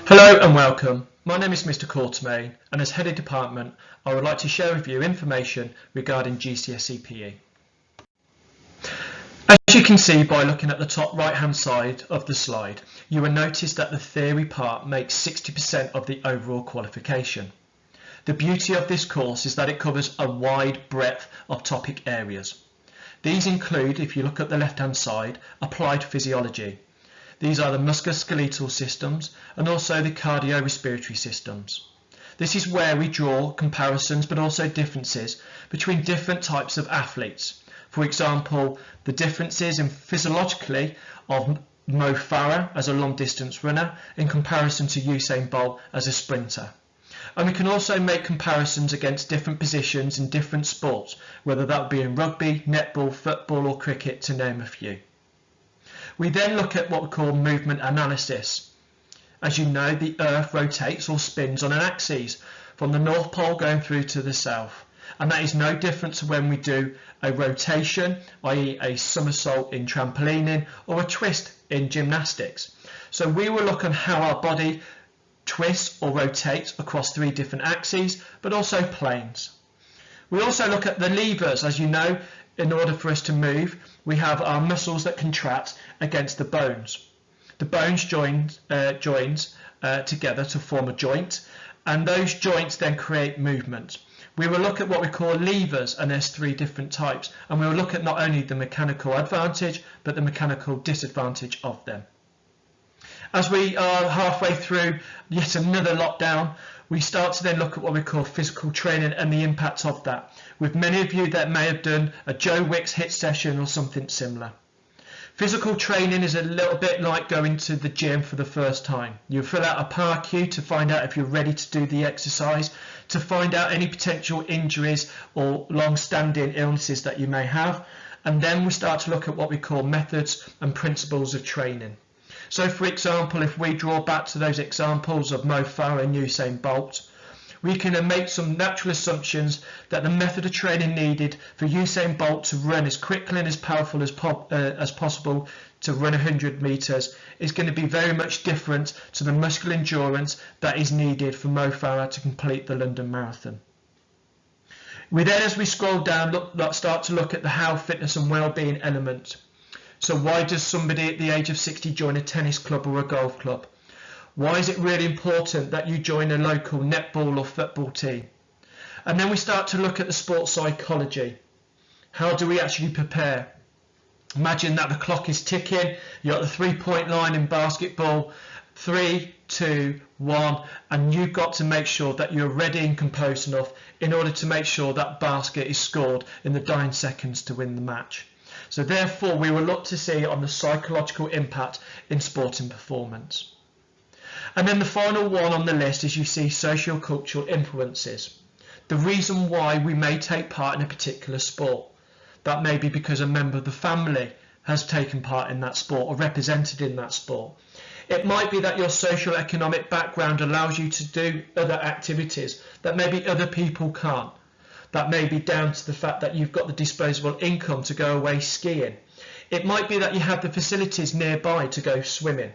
Hello and welcome. My name is Mr. Quartermain, and as Head of Department I would like to share with you information regarding GCSE PE. As you can see by looking at the top right hand side of the slide, you will notice that the theory part makes 60% of the overall qualification. The beauty of this course is that it covers a wide breadth of topic areas. These include, if you look at the left hand side, applied physiology. These are the musculoskeletal systems and also the cardiorespiratory systems. This is where we draw comparisons but also differences between different types of athletes. For example, the differences in physiologically of Mo Farah as a long distance runner in comparison to Usain Bolt as a sprinter. And we can also make comparisons against different positions in different sports, whether that be in rugby, netball, football or cricket, to name a few. We then look at what we call movement analysis. As you know, the Earth rotates or spins on an axis from the North Pole going through to the South. And that is no different to when we do a rotation, i.e. a somersault in trampolining or a twist in gymnastics. So we will look on how our body twists or rotates across three different axes, but also planes. We also look at the levers. As you know, in order for us to move, we have our muscles that contract against the bones. The bones join together to form a joint, and those joints then create movement. We will look at what we call levers, and there's three different types, and we will look at not only the mechanical advantage but the mechanical disadvantage of them. As we are halfway through yet another lockdown, we start to then look at what we call physical training and the impact of that, with many of you that may have done a Joe Wicks HIIT session or something similar. Physical training is a little bit like going to the gym for the first time. You fill out a power cue to find out if you're ready to do the exercise, to find out any potential injuries or long-standing illnesses that you may have, and then we start to look at what we call methods and principles of training. So for example, if we draw back to those examples of Mo Farah and Usain Bolt, we can make some natural assumptions that the method of training needed for Usain Bolt to run as quickly and as powerful as possible to run 100 metres is going to be very much different to the muscular endurance that is needed for Mo Farah to complete the London Marathon. We then, as we scroll down, start to look at the health, fitness and well-being element. So why does somebody at the age of 60 join a tennis club or a golf club? Why is it really important that you join a local netball or football team? And then we start to look at the sports psychology. How do we actually prepare? Imagine that the clock is ticking, you're at the 3-point line in basketball, 3, 2, 1, and you've got to make sure that you're ready and composed enough in order to make sure that basket is scored in the dying seconds to win the match. So therefore we will look to see on the psychological impact in sporting performance. And then the final one on the list is, you see, socio-cultural influences. The reason why we may take part in a particular sport. That may be because a member of the family has taken part in that sport or represented in that sport. It might be that your socio-economic background allows you to do other activities that maybe other people can't. That may be down to the fact that you've got the disposable income to go away skiing. It might be that you have the facilities nearby to go swimming.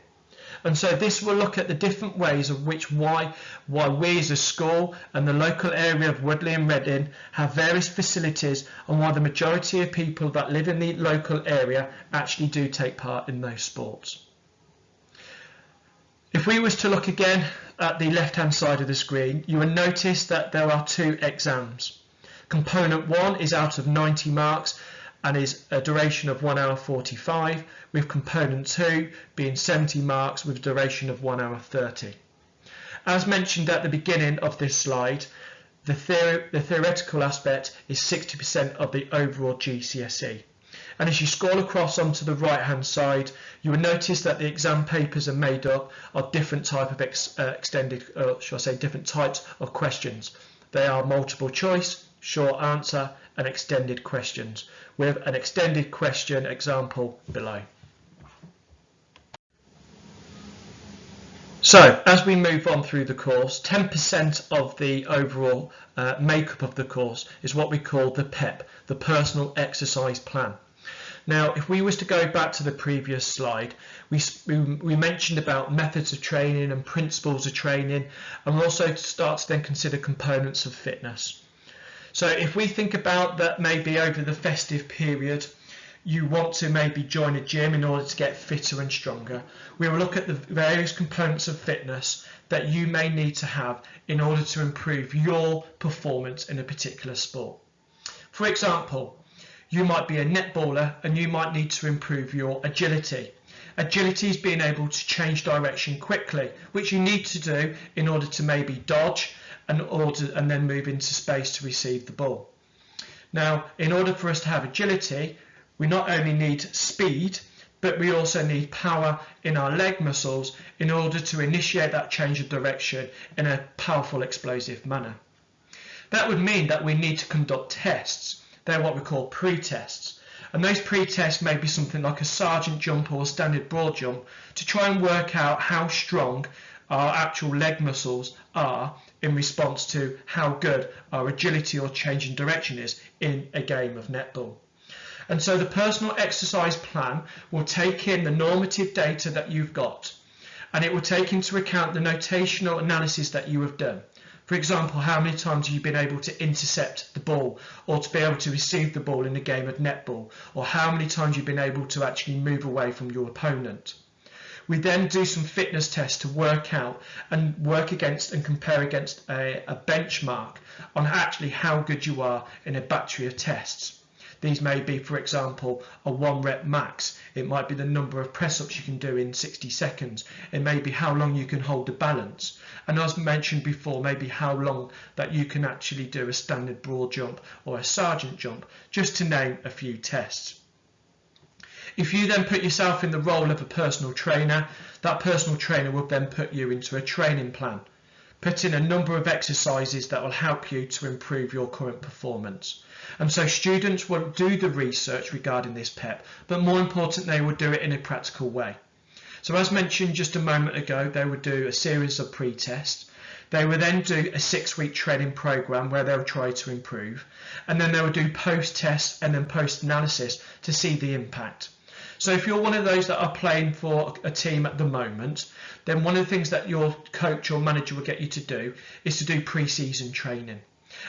And so this will look at the different ways of why we as a school and the local area of Woodley and Reading have various facilities, and why the majority of people that live in the local area actually do take part in those sports. If we was to look again at the left hand side of the screen, you will notice that there are two exams. Component 1 is out of 90 marks and is a duration of 1 hour 45, with component 2 being 70 marks with a duration of 1 hour 30. As mentioned at the beginning of this slide, the theoretical aspect is 60% of the overall GCSE. And as you scroll across onto the right hand side, you will notice that the exam papers are made up of different type of different types of questions. They are multiple choice, short answer and extended questions, with an extended question example below. So as we move on through the course, 10% of the overall makeup of the course is what we call the PEP, the Personal Exercise Plan. Now, if we was to go back to the previous slide, we mentioned about methods of training and principles of training, and we'll also start to then consider components of fitness. So if we think about that, maybe over the festive period, you want to maybe join a gym in order to get fitter and stronger, we will look at the various components of fitness that you may need to have in order to improve your performance in a particular sport. For example, you might be a netballer and you might need to improve your agility. Agility is being able to change direction quickly, which you need to do in order to maybe dodge and then move into space to receive the ball. Now, in order for us to have agility, we not only need speed, but we also need power in our leg muscles in order to initiate that change of direction in a powerful, explosive manner. That would mean that we need to conduct tests. They're what we call pre-tests. And those pre-tests may be something like a sergeant jump or a standard broad jump to try and work out how strong our actual leg muscles are in response to how good our agility or change in direction is in a game of netball. And so the personal exercise plan will take in the normative data that you've got, and it will take into account the notational analysis that you have done. For example, how many times have you been able to intercept the ball or to be able to receive the ball in a game of netball, or how many times you've been able to actually move away from your opponent. We then do some fitness tests to work out and work against and compare against a benchmark on actually how good you are in a battery of tests. These may be, for example, a 1 rep max. It might be the number of press-ups you can do in 60 seconds. It may be how long you can hold the balance. And as mentioned before, maybe how long that you can actually do a standard broad jump or a sergeant jump, just to name a few tests. If you then put yourself in the role of a personal trainer, that personal trainer will then put you into a training plan, put in a number of exercises that will help you to improve your current performance. And so students will do the research regarding this PEP, but more important, they will do it in a practical way. So as mentioned just a moment ago, they would do a series of pre-tests. They will then do a 6-week training program where they'll try to improve, and then they will do post-tests and then post-analysis to see the impact. So if you're one of those that are playing for a team at the moment, then one of the things that your coach or manager will get you to do is to do pre-season training.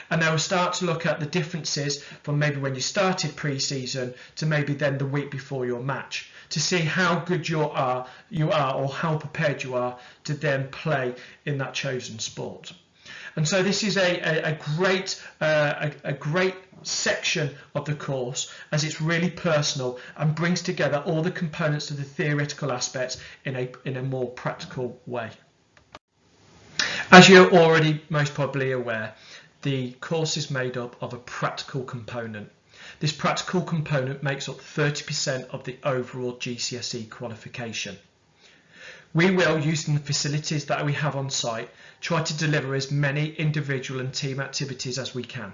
And they will start to look at the differences from maybe when you started pre-season to maybe then the week before your match, to see how good you are or how prepared you are to then play in that chosen sport. And so this is a great section of the course, as it's really personal and brings together all the components of the theoretical aspects in a more practical way. As you're already most probably aware, the course is made up of a practical component. This practical component makes up 30% of the overall GCSE qualification. We will, using the facilities that we have on site, try to deliver as many individual and team activities as we can.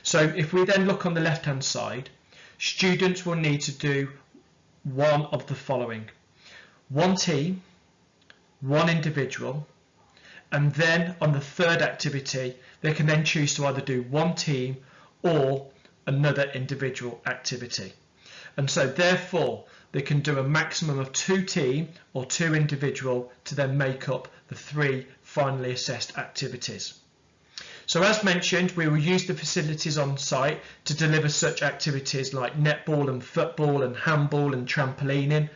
So if we then look on the left hand side, students will need to do one of the following: one team, one individual, and then on the third activity they can then choose to either do one team or another individual activity. And so therefore they can do a maximum of 2 team or 2 individual to then make up the 3 finally assessed activities. So as mentioned, we will use the facilities on site to deliver such activities like netball and football and handball and trampolining.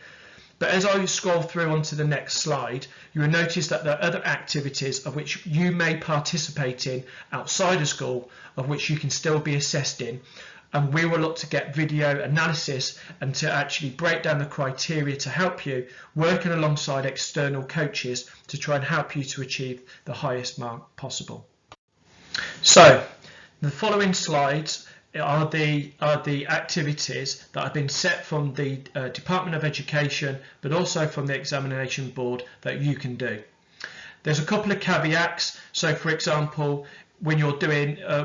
But as I scroll through onto the next slide, you will notice that there are other activities of which you may participate in outside of school, of which you can still be assessed in. And we will look to get video analysis and to actually break down the criteria to help you, working alongside external coaches to try and help you to achieve the highest mark possible. So the following slides are the activities that have been set from the Department of Education, but also from the examination board that you can do. There's a couple of caveats. So for example, when you're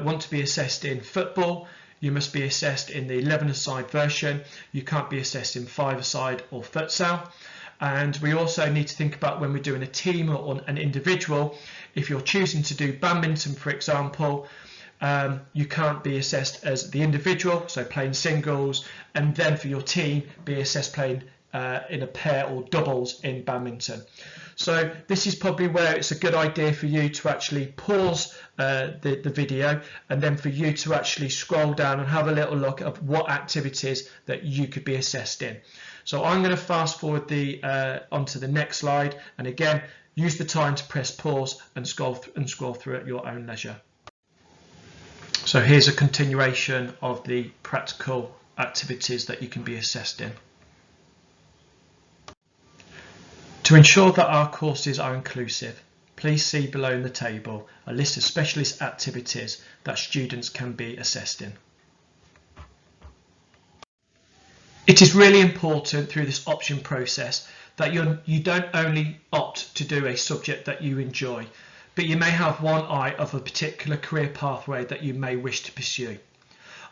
want to be assessed in football, you must be assessed in the 11-a-side version. You can't be assessed in 5-a-side or futsal. And we also need to think about when we're doing a team or an individual. If you're choosing to do badminton, for example, you can't be assessed as the individual, so playing singles, and then for your team be assessed playing in a pair or doubles in badminton. So this is probably where it's a good idea for you to actually pause the video, and then for you to actually scroll down and have a little look at what activities that you could be assessed in. So I'm going to fast forward onto the next slide, and again use the time to press pause and scroll through at your own leisure. So here's a continuation of the practical activities that you can be assessed in. To ensure that our courses are inclusive, please see below in the table a list of specialist activities that students can be assessed in. It is really important through this option process that you don't only opt to do a subject that you enjoy, but you may have one eye of a particular career pathway that you may wish to pursue.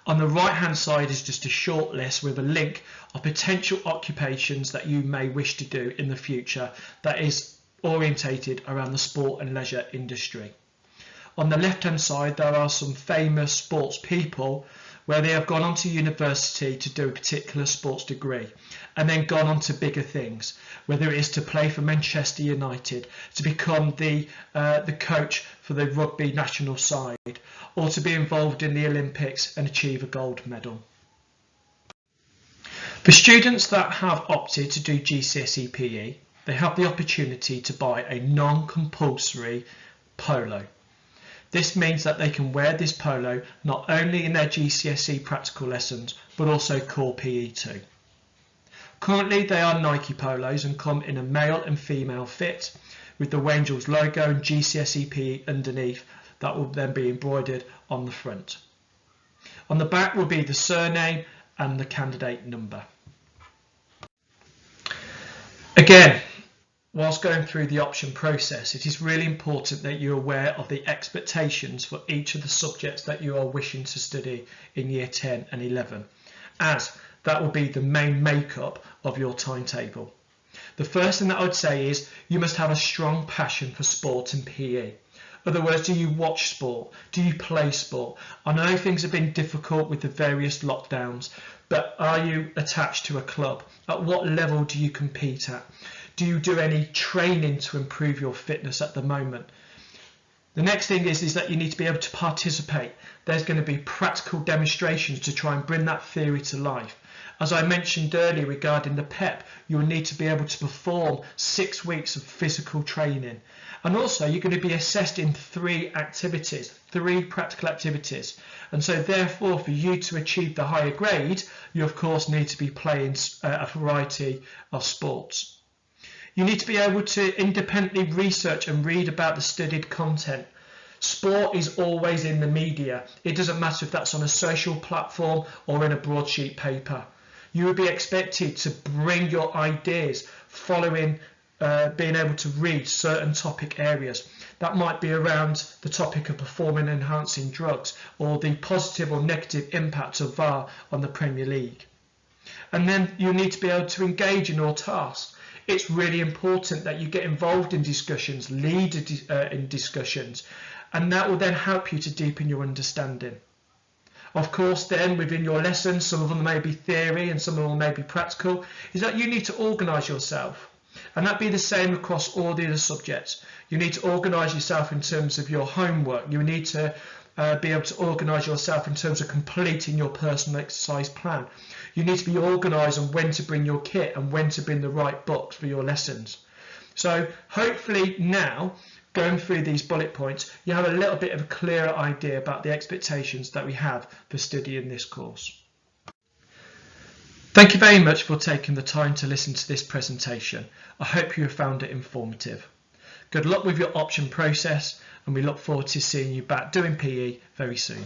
On the right hand side is just a short list with a link of potential occupations that you may wish to do in the future that is orientated around the sport and leisure industry. On the left hand side there are some famous sports people where they have gone on to university to do a particular sports degree and then gone on to bigger things, whether it is to play for Manchester United, to become the coach for the rugby national side, or to be involved in the Olympics and achieve a gold medal. For students that have opted to do GCSE PE, they have the opportunity to buy a non-compulsory polo. This means that they can wear this polo not only in their GCSE practical lessons, but also core PE too. Currently they are Nike polos and come in a male and female fit with the Wangels logo and GCSE PE underneath that will then be embroidered on the front. On the back will be the surname and the candidate number. Again, whilst going through the option process, it is really important that you're aware of the expectations for each of the subjects that you are wishing to study in year 10 and 11, as that will be the main makeup of your timetable. The first thing that I would say is you must have a strong passion for sport and PE. In other words, do you watch sport? Do you play sport? I know things have been difficult with the various lockdowns, but are you attached to a club? At what level do you compete at? Do you do any training to improve your fitness at the moment? The next thing is that you need to be able to participate. There's going to be practical demonstrations to try and bring that theory to life. As I mentioned earlier regarding the PEP, you will need to be able to perform 6 weeks of physical training. And also you're going to be assessed in 3 activities, 3 practical activities. And so therefore for you to achieve the higher grade, you of course need to be playing a variety of sports. You need to be able to independently research and read about the studied content. Sport is always in the media. It doesn't matter if that's on a social platform or in a broadsheet paper. You will be expected to bring your ideas following being able to read certain topic areas. That might be around the topic of performance enhancing drugs or the positive or negative impact of VAR on the Premier League. And then you need to be able to engage in your tasks. It's really important that you get involved in discussions, lead in discussions, and that will then help you to deepen your understanding. Of course, then within your lessons, some of them may be theory and some of them may be practical, is that you need to organise yourself. And that be the same across all the other subjects. You need to organise yourself in terms of your homework. You need to be able to organise yourself in terms of completing your personal exercise plan. You need to be organised on when to bring your kit and when to bring the right books for your lessons. So hopefully now, going through these bullet points, you have a little bit of a clearer idea about the expectations that we have for studying this course. Thank you very much for taking the time to listen to this presentation. I hope you have found it informative. Good luck with your option process, and we look forward to seeing you back doing PE very soon.